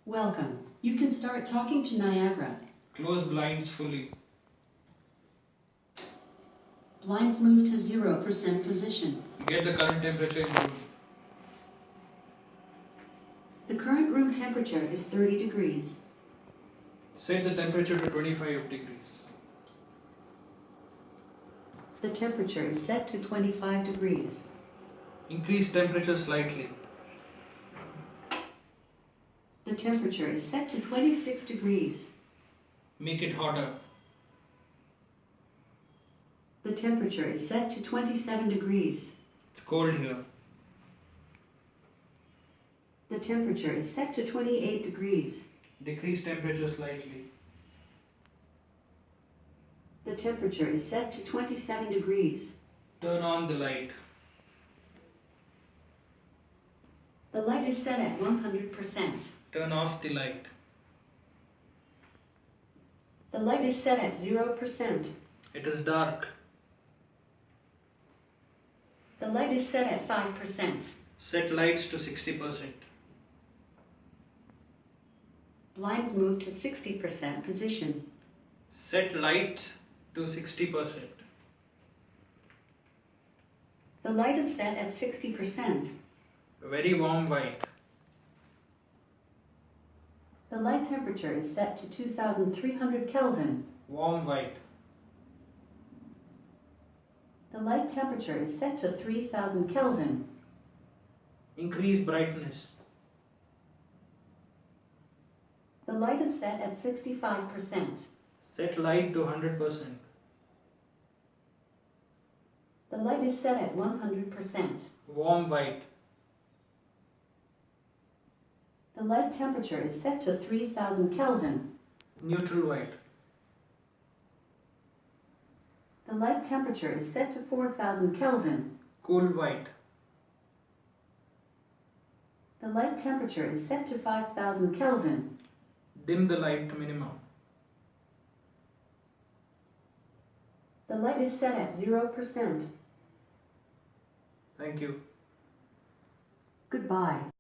Welcome. You can start talking to Niagara. Close blinds fully. Blinds move to 0% position. Get the current temperature in the room. The current room temperature is 30 degrees. Set the temperature to 25 degrees. The temperature is set to 25 degrees. Increase temperature slightly. The temperature is set to 26 degrees. Make it hotter. The temperature is set to 27 degrees. It's cold here. The temperature is set to 28 degrees. Decrease temperature slightly. The temperature is set to 27 degrees. Turn on the light. The light is set at 100%. Turn off the light. The light is set at 0%. It is dark. The light is set at 5%. Set lights to 60%. Blinds move to 60% position. Set lights to 60%. The light is set at 60%. Very warm white. The light temperature is set to 2300 Kelvin. Warm white. The light temperature is set to 3000 Kelvin. Increase brightness. The light is set at 65%. Set light to 100%. The light is set at 100%. Warm white. The light temperature is set to 3000 Kelvin. Neutral white. The light temperature is set to 4000 Kelvin. Cool white. The light temperature is set to 5000 Kelvin. Dim the light to minimum. The light is set at 0%. Thank you. Goodbye.